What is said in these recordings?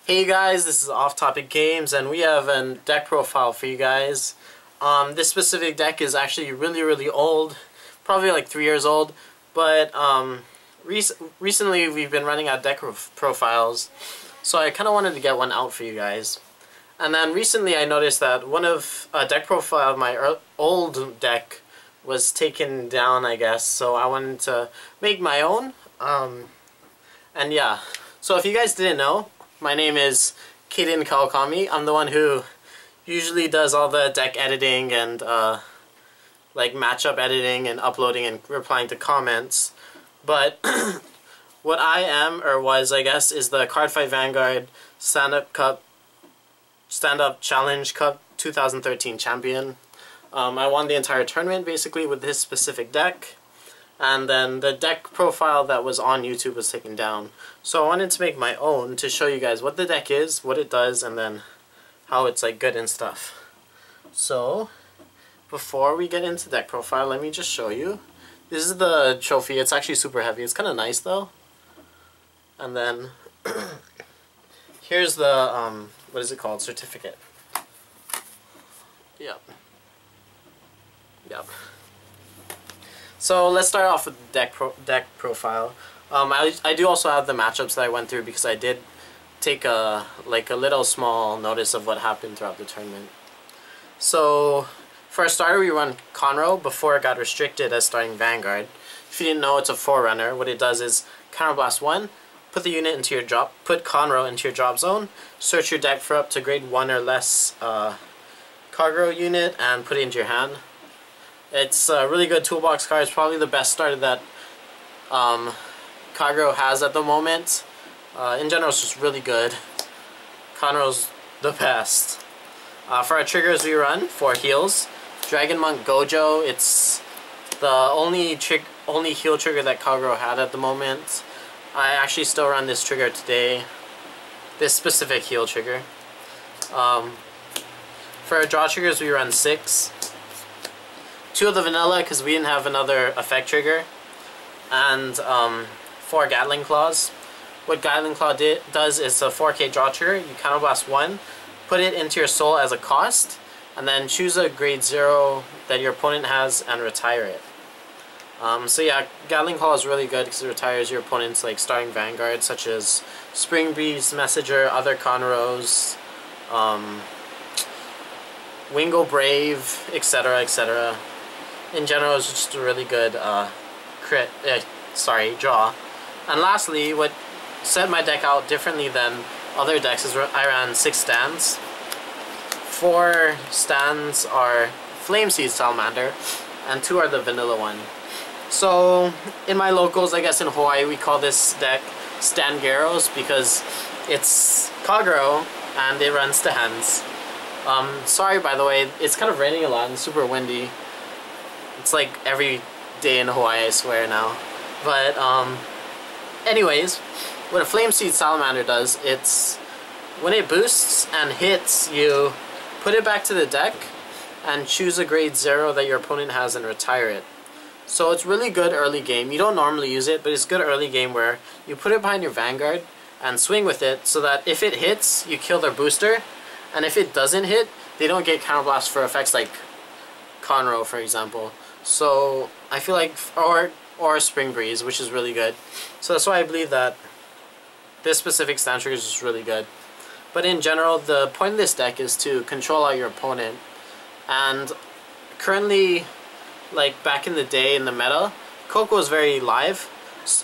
Hey guys, this is OffTopicGames and we have a deck profile for you guys. This specific deck is actually really old, probably like 3 years old, but recently we've been running out deck profiles, so I kind of wanted to get one out for you guys. And then recently I noticed that a deck profile of my old deck was taken down, I guess, so I wanted to make my own. And yeah, so if you guys didn't know, my name is Kaden Kawakami. I'm the one who usually does all the deck editing and like matchup editing and uploading and replying to comments. But what I am, or was I guess, is the Cardfight Vanguard Stand-Up Challenge Cup 2013 champion. I won the entire tournament basically with this specific deck. And then the deck profile that was on YouTube was taken down. So I wanted to make my own to show you guys what the deck is, what it does, and then how it's like good and stuff. So before we get into deck profile, let me just show you. This is the trophy. It's actually super heavy. It's kind of nice though. And then here's the what is it called? Certificate. Yep. So let's start off with the deck profile. I do also have the matchups that I went through because I did take a little small notice of what happened throughout the tournament. So for a starter, we run Conroe before it got restricted as starting Vanguard. If you didn't know, it's a forerunner. What it does is Counterblast 1, put the unit into your drop, put Conroe into your drop zone, search your deck for up to grade 1 or less Cargo unit, and put it into your hand. It's a really good toolbox card. It's probably the best starter that Cargo has at the moment. In general, it's just really good. Conroe's the best. For our triggers, we run 4 heals. Dragon Monk Gojo. It's the only heal trigger that Cargo had at the moment. I actually still run this trigger today. This specific heal trigger. For our draw triggers, we run 6. 2 of the vanilla because we didn't have another effect trigger, and 4 Gatling Claws. What Gatling Claw does is a 4K draw trigger. You counterblast 1, put it into your soul as a cost, and then choose a grade 0 that your opponent has and retire it. So yeah, Gatling Claw is really good because it retires your opponent's like starting Vanguard, such as Spring Breeze, Messenger, other Conroes, Wingo Brave, etc. In general, it's just a really good draw. And lastly, what set my deck out differently than other decks is I ran 6 stands. 4 stands are Flame Seed Salamander, and 2 are the vanilla one. So in my locals, I guess in Hawaii, we call this deck Standgeros because it's Kagero and it runs stands. Sorry by the way, it's kind of raining a lot and super windy. It's like every day in Hawaii, I swear now. But anyways, what a Flame Seed Salamander does, it's when it boosts and hits, you put it back to the deck and choose a grade 0 that your opponent has and retire it. So it's really good early game. You don't normally use it, but it's good early game where you put it behind your Vanguard and swing with it so that if it hits, you kill their booster, and if it doesn't hit, they don't get counterblast for effects like Conroe, for example. So I feel like, or Spring Breeze, which is really good. So that's why I believe that this specific stand trigger is just really good. But in general, the point of this deck is to control out your opponent. And currently, like back in the day in the meta, Coco was very live,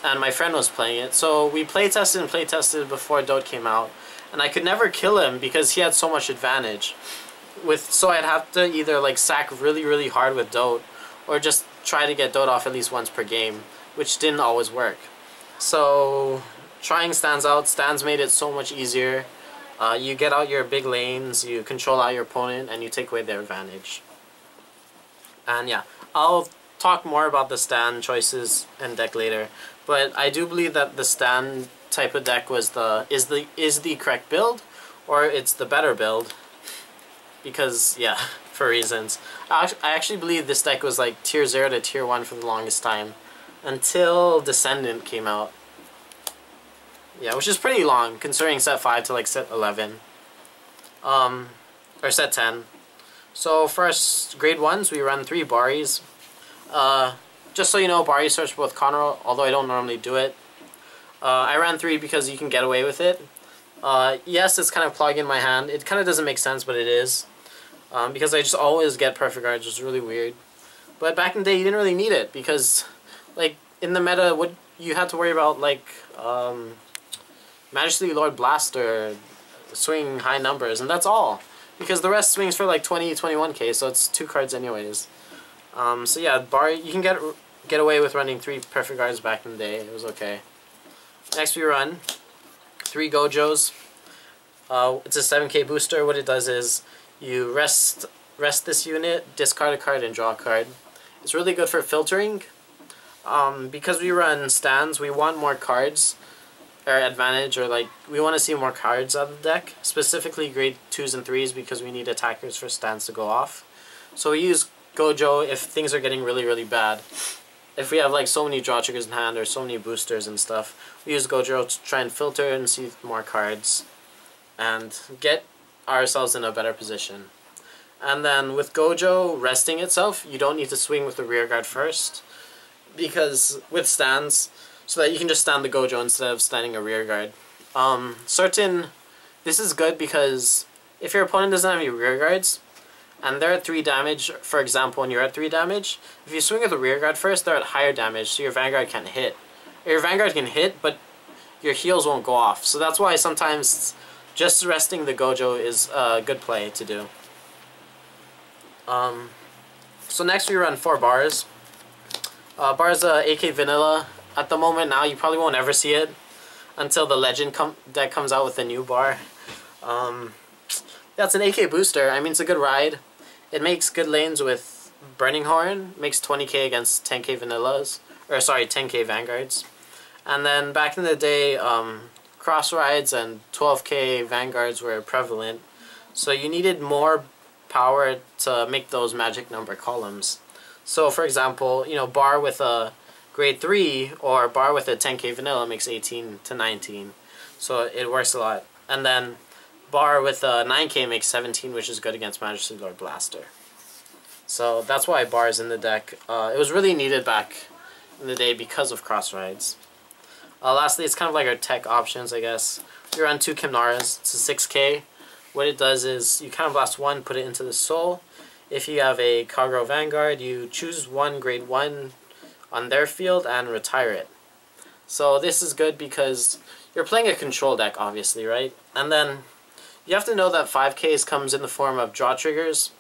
and my friend was playing it. So we playtested before Dot came out, and I could never kill him because he had so much advantage. So I'd have to either like sack really hard with Dot, or just try to get Dot off at least once per game, which didn't always work. So trying stands made it so much easier. You get out your big lanes, you control out your opponent, and you take away their advantage. And yeah, I'll talk more about the stand choices and deck later, but I do believe that the stand type of deck is the correct build, or it's the better build. Because, yeah, for reasons. I actually believe this deck was like tier 0 to tier 1 for the longest time. Until Descendant came out. Yeah, which is pretty long considering set 5 to like set 11. Or set 10. So for our grade 1s, we run 3 Baris. Just so you know, Bari starts with Conroe, although I don't normally do it. I ran 3 because you can get away with it. Yes, it's kind of plugging in my hand. It kind of doesn't make sense, but it is. Because I just always get perfect guards, which is really weird. But back in the day, you didn't really need it because, like, in the meta, what you had to worry about, like, Majesty Lord Blaster, swinging high numbers, and that's all. Because the rest swings for like 20, 21k, so it's 2 cards anyways. So yeah, Bari, you can get away with running 3 perfect guards back in the day. It was okay. Next we run 3 Gojos. It's a 7k booster. What it does is you rest this unit, discard a card, and draw a card. It's really good for filtering. Because we run stands, we want more cards, or advantage, or like we want to see more cards out of the deck. Specifically grade 2s and 3s because we need attackers for stands to go off. So we use Gojo if things are getting really, really bad. If we have like so many draw triggers in hand or so many boosters and stuff, we use Gojo to try and filter and see more cards and get ourselves in a better position. And then with Gojo resting itself, you don't need to swing with the rear guard first, because with stands, so that you can just stand the Gojo instead of standing a rear guard. This is good because if your opponent doesn't have any rear guards, and they're at 3 damage, for example, and you're at 3 damage, if you swing with the rear guard first, they're at higher damage, so your Vanguard can't hit. Your Vanguard can hit, but your heals won't go off. So that's why sometimes just resting the Gojo is a good play to do. So next we run 4 Bars. Bars AK Vanilla. At the moment now, you probably won't ever see it until the Legend deck comes out with a new bar. That's an AK booster. I mean, it's a good ride. It makes good lanes with Burning Horn. Makes 20k against 10k Vanillas. Or sorry, 10k Vanguards. And then back in the day, cross rides and 12k Vanguards were prevalent. So you needed more power to make those magic number columns. So for example, you know, bar with a grade 3 or bar with a 10k vanilla makes 18 to 19. So it works a lot. And then bar with a 9k makes 17, which is good against Majesty Lord Blaster. So that's why bar is in the deck. It was really needed back in the day because of cross rides. Lastly, it's kind of like our tech options, I guess. We run 2 Kimnaras. It's a 6k. What it does is you kind of blast 1, put it into the soul. If you have a Kagero Vanguard, you choose 1 grade 1 on their field and retire it. So this is good because you're playing a control deck, obviously, right? And then you have to know that 5Ks comes in the form of draw triggers,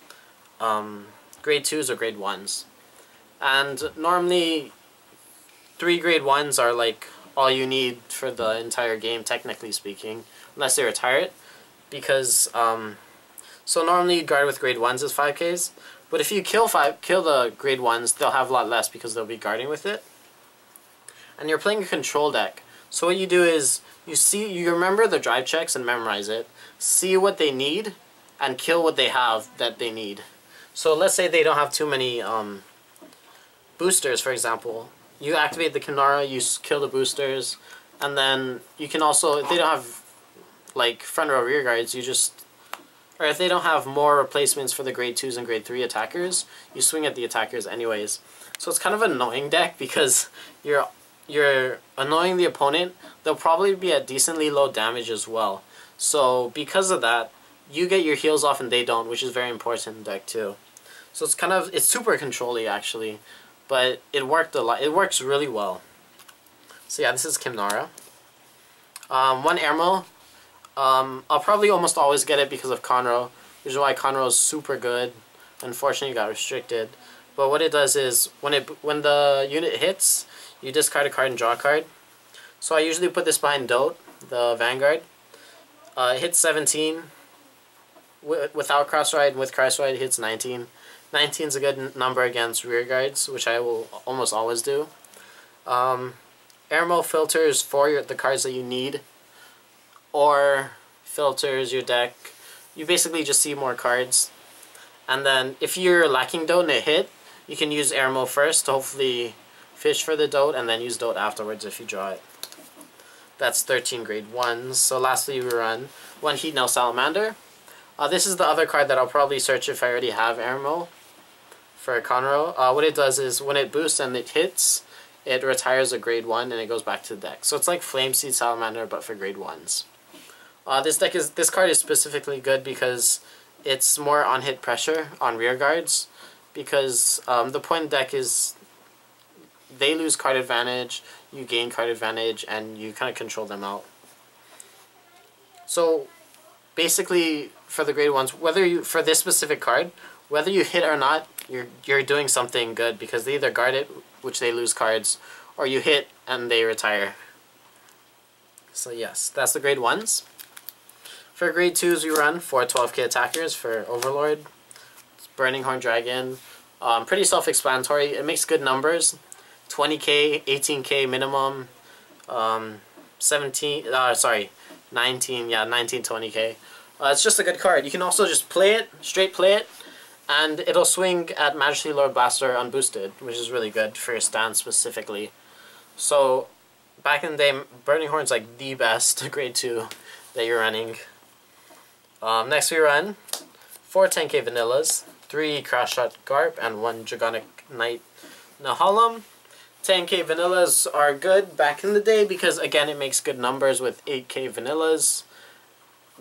grade 2s or grade 1s. And normally 3 grade 1s are like all you need for the entire game, technically speaking, unless they retire it. Because so normally guard with grade 1s is 5Ks, but if you kill the grade 1s, they'll have a lot less because they'll be guarding with it. And you're playing a control deck. So what you do is you remember the drive checks and memorize it. See what they need and kill what they have that they need. So let's say they don't have too many boosters, for example. You activate the Kimnara, you kill the boosters, and then you can also, if they don't have like front row rear guards, or if they don't have more replacements for the grade 2s and grade 3 attackers, you swing at the attackers anyways. So it's kind of an annoying deck because you're annoying the opponent. They'll probably be at decently low damage as well. So because of that, you get your heals off and they don't, which is very important in the deck too. So it's super control-y actually, but it worked a lot. It works really well. So yeah, this is Kimnara. 1 Airmo. I'll probably almost always get it because of Conroe, which is why Conroe is super good. Unfortunately, it got restricted. But what it does is, when the unit hits, you discard a card and draw a card. So I usually put this behind Dote, the Vanguard. It hits 17 without cross-ride, and with cross-ride it hits 19. 19 is a good number against rear guards, which I will almost always do. Airmo filters for the cards that you need, or filters your deck. You basically just see more cards. And then if you're lacking Dote and it hit, you can use Airmo first to hopefully fish for the Dote and then use Dote afterwards if you draw it. That's 13 grade 1s. So lastly we run 1 Heat Nail Salamander. This is the other card that I'll probably search if I already have Airmo for Conroe. What it does is when it boosts and it hits, it retires a grade 1 and it goes back to the deck. So it's like Flame Seed Salamander but for grade 1s. This card is specifically good because it's more on hit pressure on rear guards, because the point deck is they lose card advantage, you gain card advantage, and you kind of control them out. So basically for the grade 1s, for this specific card, whether you hit or not, you're doing something good, because they either guard it, which they lose cards, or you hit and they retire. So yes, that's the grade 1s. For grade 2s we run 4 12k attackers for Overlord. It's Burning Horn Dragon. Pretty self-explanatory. It makes good numbers. 20k, 18k minimum. 19, 20k. It's just a good card. You can also just play it, straight play it, and it'll swing at Majesty Lord Blaster unboosted, which is really good for your stand specifically. So back in the day, Burning Horn's like the best grade 2 that you're running. Next we run 4 10k vanillas, 3 Crash Shot Garp, and 1 Dragonic Knight Nahalem. 10k vanillas are good back in the day because again it makes good numbers with 8k vanillas,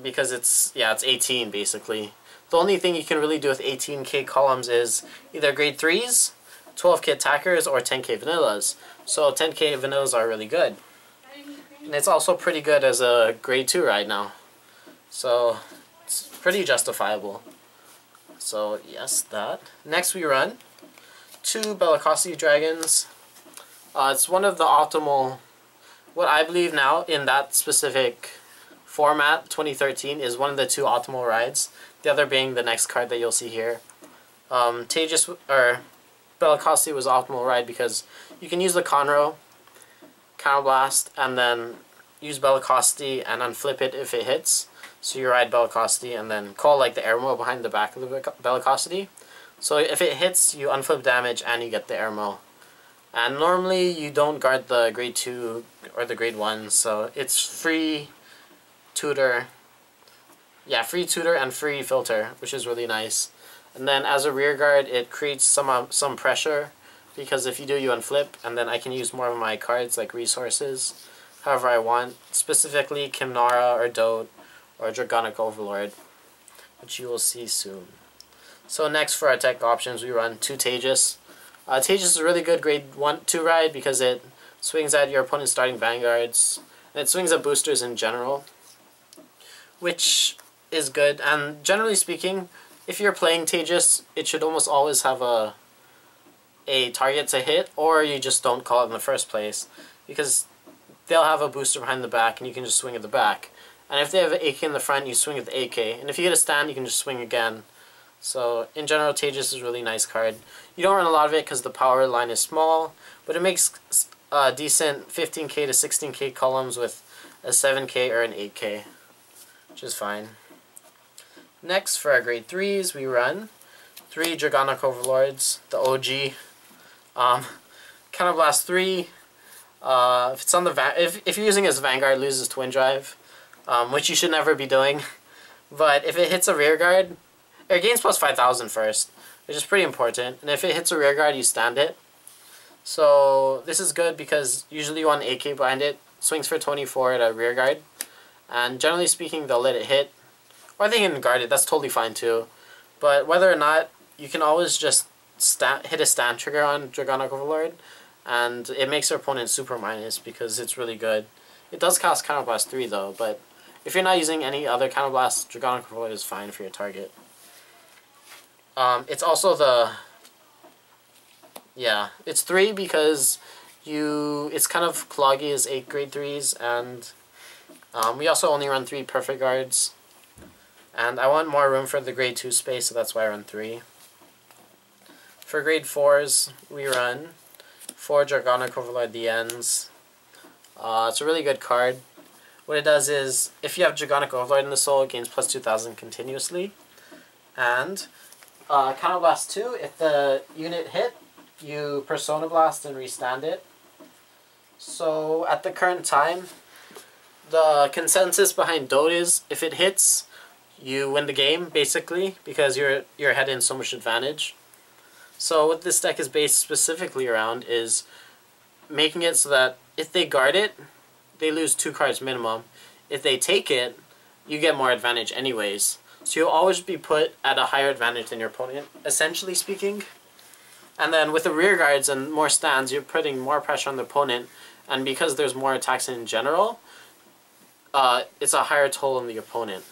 because it's 18 basically. The only thing you can really do with 18k columns is either grade 3s, 12k attackers, or 10k vanillas. So 10k vanillas are really good. And it's also pretty good as a grade 2 right now. So it's pretty justifiable. So yes, that. Next we run 2 Bellicosi Dragons. It's one of the optimal, what I believe now in that specific format, 2013, is one of the 2 optimal rides. The other being the next card that you'll see here. Bellicosi was optimal ride because you can use the Conroe, Counterblast, and then use Bellicosi and unflip it if it hits. So you ride Bellicosi and then call like the Airmo behind the back of the Bellicosi. So if it hits, you unflip damage and you get the Airmo. And normally you don't guard the grade 2 or the grade 1, so it's free tutor. Yeah, free tutor and free filter, which is really nice. And then as a rear guard, it creates some pressure, because if you do, you unflip, and then I can use more of my cards like resources however I want, specifically Kimnara or Dote or Dragonic Overlord, which you will see soon. So next for our tech options, we run 2 Tejas. Tejas is a really good grade 1-2 ride because it swings at your opponent's starting Vanguards, and it swings at boosters in general, which is good. And generally speaking, if you're playing Tejas, it should almost always have a target to hit, or you just don't call it in the first place, because they'll have a booster behind the back and you can just swing at the back. And if they have an AK in the front, you swing at the AK. And if you get a stand, you can just swing again. So in general, Tejas is a really nice card. You don't run a lot of it because the power line is small, but it makes decent 15k to 16k columns with a 7k or an 8k, which is fine. Next, for our grade 3s, we run 3 Dragonic Overlords, the OG. Counterblast 3. If it's on the if you're using it as Vanguard, loses Twin Drive, which you should never be doing. But if it hits a rear guard, it gains plus 5,000 first, which is pretty important. And if it hits a rear guard, you stand it. So this is good because usually you want an AK behind it. Swings for 24 at a rear guard, and generally speaking, they'll let it hit, or they can guard it. That's totally fine too. But whether or not, you can always just hit a stand trigger on Dragonic Overlord, and it makes your opponent super minus because it's really good. It does cost Counterblast 3 though, but if you're not using any other Counterblast, Dragonic Overlord is fine for your target. It's also it's 3 because it's kind of cloggy as 8 grade 3s, and we also only run 3 perfect guards, and I want more room for the grade 2 space, so that's why I run 3. For grade 4s, we run 4 Dragonic Overlord DNs. It's a really good card. What it does is, if you have Dragonic Overlord in the soul, it gains plus 2,000 continuously. And Counterblast 2, if the unit hit, you Persona Blast and restand it. So at the current time, the consensus behind Dode is if it hits, you win the game basically because you're ahead in so much advantage. So what this deck is based specifically around is making it so that if they guard it, they lose 2 cards minimum. If they take it, you get more advantage anyways. So you'll always be put at a higher advantage than your opponent, essentially speaking. And then with the rear guards and more stands, you're putting more pressure on the opponent. And because there's more attacks in general, it's a higher toll on the opponent.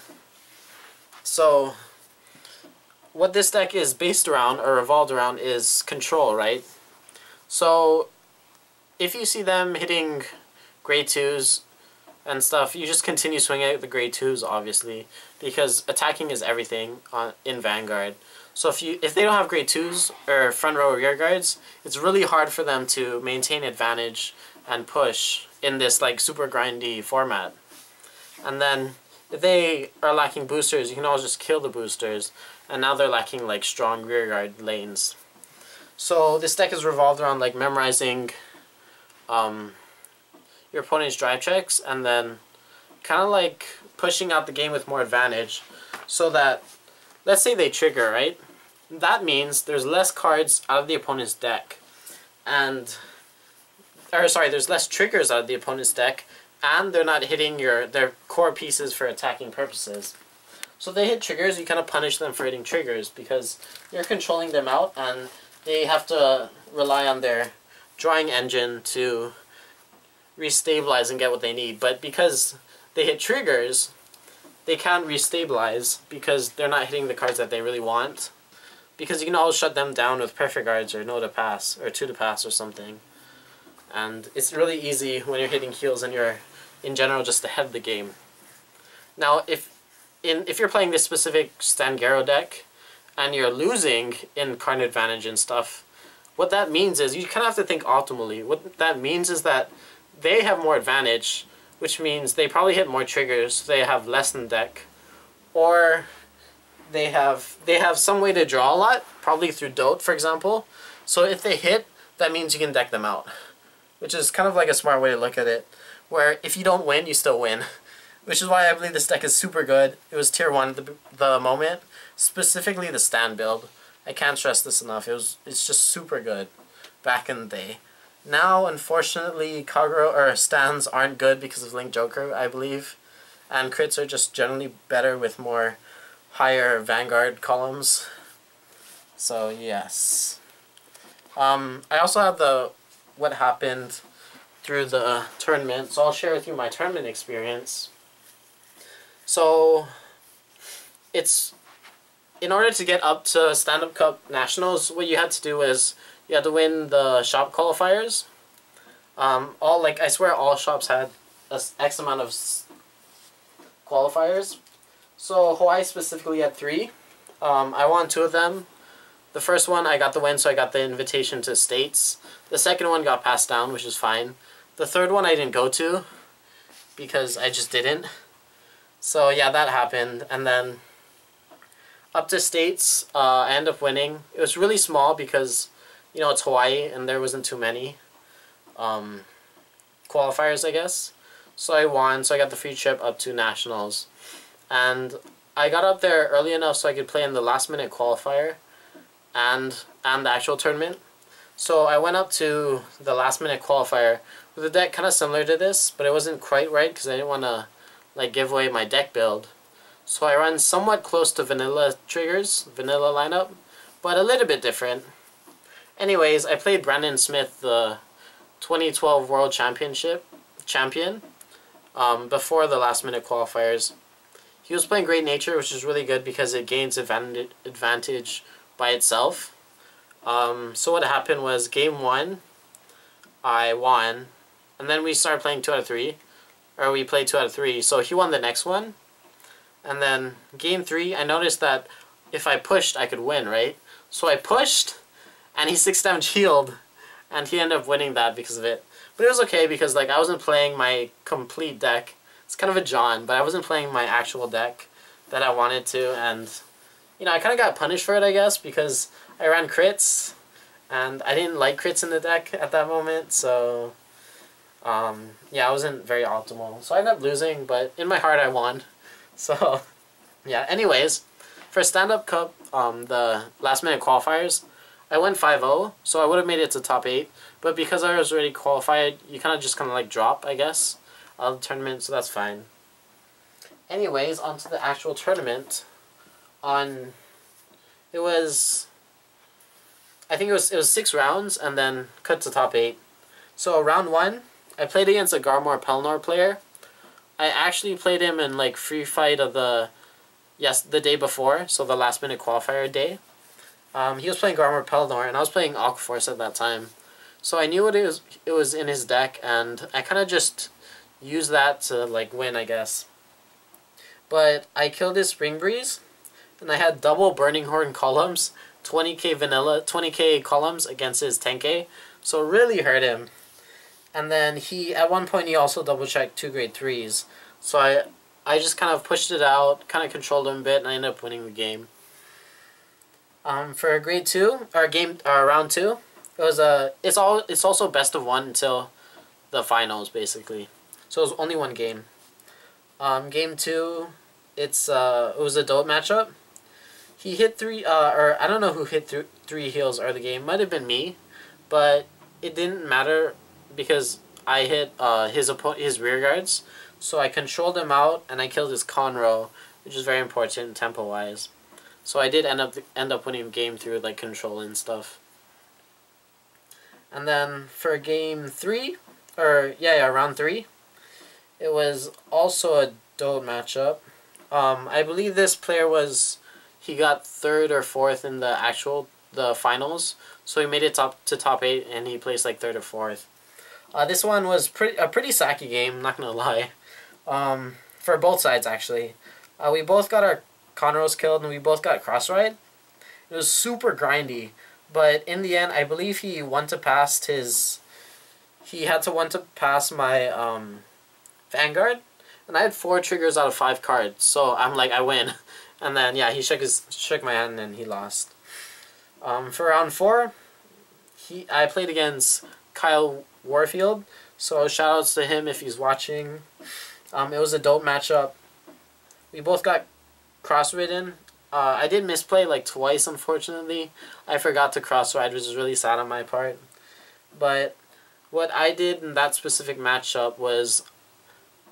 So what this deck is based around or revolved around is control, right? So if you see them hitting grade 2s and stuff, you just continue swinging at the grade 2s, obviously, because attacking is everything in Vanguard. So if they don't have grade 2s or front row rear guards, it's really hard for them to maintain advantage and push in this like super grindy format. And then if they are lacking boosters, you can always just kill the boosters, and now they're lacking like strong rear guard lanes. So this deck is revolved around like memorizing your opponent's drive checks and then kind of like pushing out the game with more advantage, so that let's say they trigger, right? That means there's less cards out of the opponent's deck, there's less triggers out of the opponent's deck, and they're not hitting their core pieces for attacking purposes. So they hit triggers, you kind of punish them for hitting triggers because you're controlling them out and they have to rely on their drawing engine to restabilize and get what they need. But because they hit triggers, they can't restabilize because they're not hitting the cards that they really want. Because you can always shut them down with perfect guards or no to pass or 2 to pass or something. And it's really easy when you're hitting heals and you're in general just ahead of the game. Now if you're playing this specific Standgero deck and you're losing in card advantage and stuff, what that means is you kind of have to think optimally. What that means is that they have more advantage, which means they probably hit more triggers, so they have less in deck, or they have some way to draw a lot, probably through Dode, for example. So if they hit, that means you can deck them out, which is kind of like a smart way to look at it, where if you don't win, you still win. Which is why I believe this deck is super good. It was tier 1 at the moment, specifically the stand build. I can't stress this enough. It's just super good back in the day. Now, unfortunately, Kagura or stands aren't good because of Link Joker, I believe, and crits are just generally better with more higher Vanguard columns. So yes. I also have what happened through the tournament, so I'll share with you my tournament experience. So in order to get up to Stand-Up Cup Nationals, what you had to do is you had to win the shop qualifiers. I swear all shops had X amount of qualifiers. So Hawaii specifically had 3. I won 2 of them. The first one I got the win, so I got the invitation to States. The second one got passed down, which is fine. The third one I didn't go to because I just didn't. So yeah, that happened. And then up to States, I ended up winning. It was really small because, you know, it's Hawaii and there wasn't too many qualifiers, I guess. So I won, so I got the free trip up to Nationals. And I got up there early enough so I could play in the last minute qualifier and the actual tournament. So I went up to the last minute qualifier with a deck kind of similar to this, but it wasn't quite right because I didn't want to like give away my deck build. So I run somewhat close to vanilla triggers, vanilla lineup, but a little bit different. Anyways, I played Brandon Smith, the 2012 World Champion, before the last minute qualifiers. He was playing Great Nature, which is really good because it gains advantage by itself. So what happened was game 1, I won, and then we started playing 2 out of 3, or we played 2 out of 3, so he won the next one. And then game 3, I noticed that if I pushed, I could win, right? So I pushed, and he 6 damage healed, and he ended up winning that because of it. But it was okay because like I wasn't playing my complete deck. It's kind of a John, but I wasn't playing my actual deck that I wanted to, and you know, I kind of got punished for it, I guess, because I ran crits, and I didn't like crits in the deck at that moment, so Yeah, I wasn't very optimal. So I ended up losing, but in my heart I won. So, yeah, anyways, for stand-up cup, the last minute qualifiers, I went 5-0, so I would have made it to top 8. But because I was already qualified, you kind of like drop, I guess, out of the tournament, so that's fine. Anyways, on to the actual tournament. It was, I think it was 6 rounds, and then cut to top 8. So round 1, I played against a Garmor Pelnor player. I actually played him in like free fight of the day before, so the last minute qualifier day. He was playing Garmor Pelnor, and I was playing Aquaforce at that time. So I knew it was in his deck, and I kind of just used that to like win, I guess. But I killed his Spring Breeze, and I had double Burning Horn columns, 20k vanilla, 20k columns against his 10k, so it really hurt him. And then at one point he also double checked 2 grade 3s, so I just kind of pushed it out, kind of controlled him a bit, and I ended up winning the game. For grade 2 or round 2, it was it's also best of 1 until the finals basically. So it was only one game. Game 2, it was a dope matchup. He hit 3 or I don't know who hit 3 heals early game. Might have been me, but it didn't matter because I hit his rear guards. So I controlled him out and I killed his Conroe, which is very important tempo wise. So I did end up winning the game through like control and stuff. And then for game 3, or round 3, it was also a dope matchup. I believe this player he got 3rd or 4th in the finals, so he made it to top 8 and he placed like 3rd or 4th. This one was a pretty sacky game, not gonna lie. For both sides actually. We both got our Conroes killed and we both got cross-ride. It was super grindy, but in the end I believe he had to pass my Vanguard, and I had 4 triggers out of 5 cards, so I'm like, I win. And then yeah, he shook my hand and he lost. For round 4, I played against Kyle Warfield, so shoutouts to him if he's watching. It was a dope matchup. We both got cross-ridden. I did misplay like twice, unfortunately. I forgot to cross-ride, which is really sad on my part. But what I did in that specific matchup was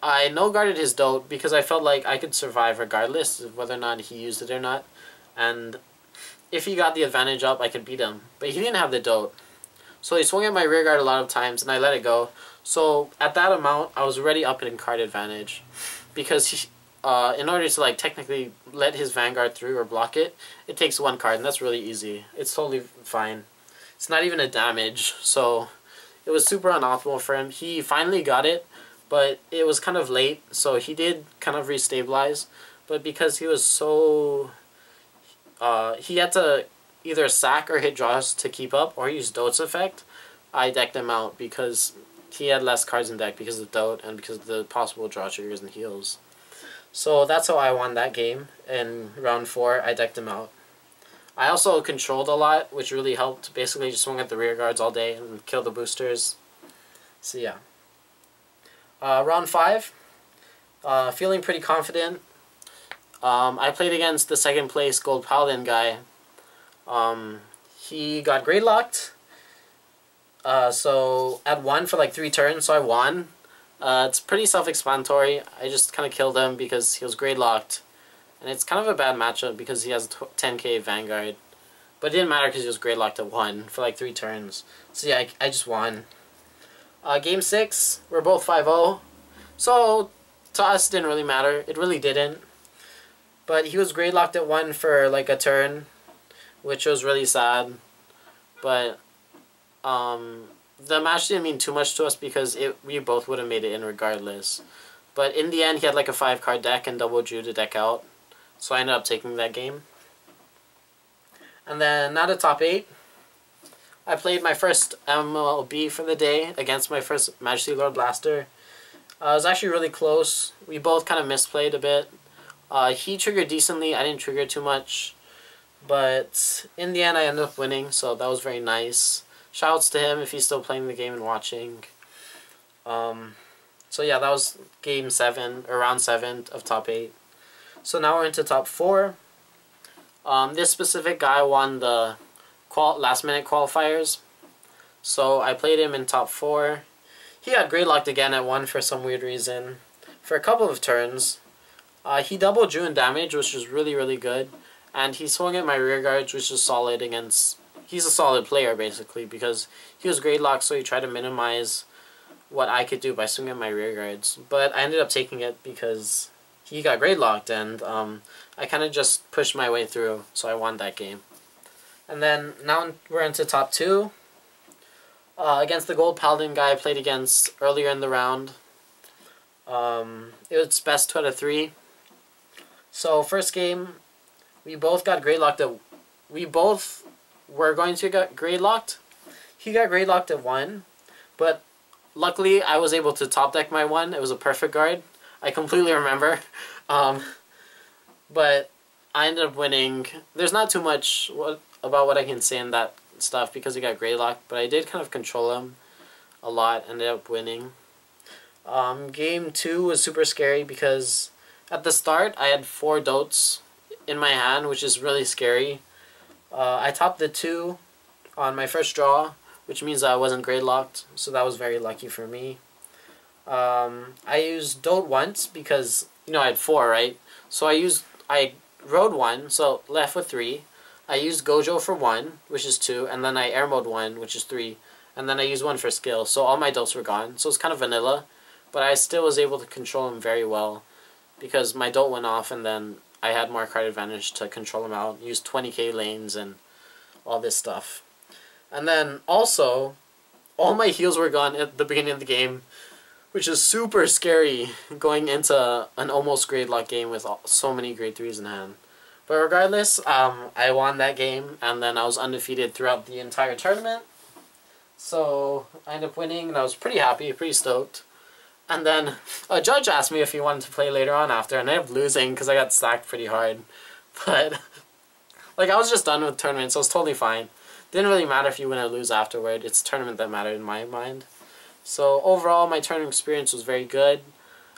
I no-guarded his dote because I felt like I could survive regardless of whether or not he used it or not. And if he got the advantage up, I could beat him. But he didn't have the dote. So he swung at my rear guard a lot of times, and I let it go. So at that amount, I was already up in card advantage. Because in order to like technically let his Vanguard through or block it, it takes 1 card, and that's really easy. It's totally fine. It's not even a damage, so it was super unoptimal for him. He finally got it, but it was kind of late, so he did kind of restabilize. But because he was so... he had to either sack or hit draws to keep up, or use Dote's effect, I decked him out because he had less cards in deck because of Dote and because of the possible draw triggers and heals. So that's how I won that game. In round 4, I decked him out. I also controlled a lot, which really helped. Basically, just swung at the rear guards all day and killed the boosters. So yeah. Round 5, feeling pretty confident. I played against the 2nd place Gold Paladin guy. He got grade locked. So at 1 for like 3 turns, so I won. It's pretty self-explanatory. I just kind of killed him because he was grade locked. And it's kind of a bad matchup because he has 10k Vanguard. But it didn't matter because he was grade locked at 1 for like 3 turns. So yeah, I just won. Game 6, we're both 5-0. So to us, it didn't really matter. It really didn't. But he was grade locked at 1 for like a turn, which was really sad. But the match didn't mean too much to us because we both would have made it in regardless. But in the end, he had like a 5-card deck and double drew to deck out. So I ended up taking that game. And then now to top 8. I played my first MLB for the day against my first Majesty Lord Blaster. It was actually really close. We both kind of misplayed a bit. He triggered decently. I didn't trigger too much. But in the end, I ended up winning, so that was very nice. Shoutouts to him if he's still playing the game and watching. So yeah, that was game 7, or round 7 of top 8. So now we're into top 4. This specific guy won the last minute qualifiers. So I played him in top 4. He got gridlocked again at 1 for some weird reason. For a couple of turns. He double drew in damage, which was really, really good. And he swung at my rear guards, which is solid against... He's a solid player, basically, because he was gridlocked, so he tried to minimize what I could do by swinging at my rear guards. But I ended up taking it because he got gridlocked, and I kind of just pushed my way through, so I won that game. And then now we're into top 2. Against the gold paladin guy I played against earlier in the round. It was best 2 out of 3. So first game, we both got gridlocked at... We both were going to get gridlocked. He got gridlocked at 1, but luckily I was able to top deck my 1. It was a perfect guard. I completely remember. But I ended up winning. There's not too much about what I can say in that stuff because he got gridlocked, but I did kind of control him a lot. Ended up winning. Game 2 was super scary because at the start I had 4 dotes in my hand, which is really scary. I topped the 2 on my first draw, which means I wasn't gridlocked, so that was very lucky for me. I used dote once because, you know, I had 4, right? So I rode 1, so left with 3. I used Gojo for 1, which is 2, and then I air mode 1, which is 3, and then I used 1 for skill, so all my dotes were gone. So it's kind of vanilla, but I still was able to control him very well because my dote went off, and then I had more card advantage to control him out, use 20k lanes and all this stuff. And then also, all my heals were gone at the beginning of the game, which is super scary going into an almost gridlock game with so many grade 3s in hand. But regardless, I won that game, and then I was undefeated throughout the entire tournament. So I ended up winning, and I was pretty happy, pretty stoked. And then a judge asked me if he wanted to play later on after, and I ended up losing because I got stacked pretty hard. But like, I was just done with tournaments, so it was totally fine. Didn't really matter if you win or lose afterward. It's a tournament that mattered in my mind. So overall, my tournament experience was very good.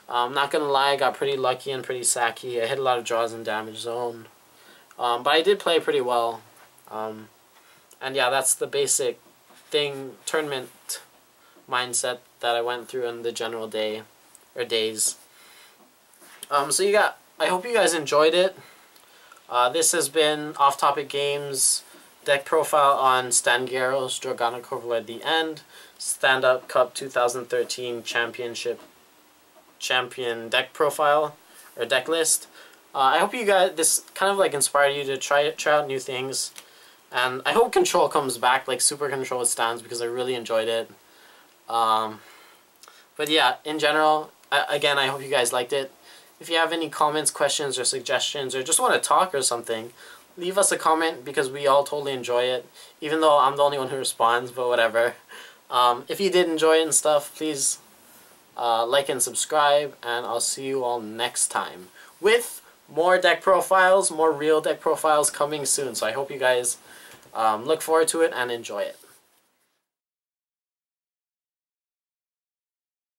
I'm not gonna lie, I got pretty lucky and pretty sacky. I hit a lot of draws in damage zone. But I did play pretty well. And yeah, that's the basic tournament mindset that I went through in the general day, or days. So I hope you guys enjoyed it. This has been Off Topic Games deck profile on Standgeros, Dragonic Overlord the End, Stand Up Cup 2013 Champion deck profile, or deck list. I hope you guys, this kind of like inspired you to try out new things. And I hope Control comes back, like Super Control with stands, because I really enjoyed it. But yeah, in general, again, I hope you guys liked it. If you have any comments, questions, or suggestions, or just want to talk or something, leave us a comment because we all totally enjoy it, even though I'm the only one who responds, but whatever. If you did enjoy it and stuff, please like and subscribe, and I'll see you all next time with more deck profiles, more real deck profiles coming soon. So I hope you guys look forward to it and enjoy it.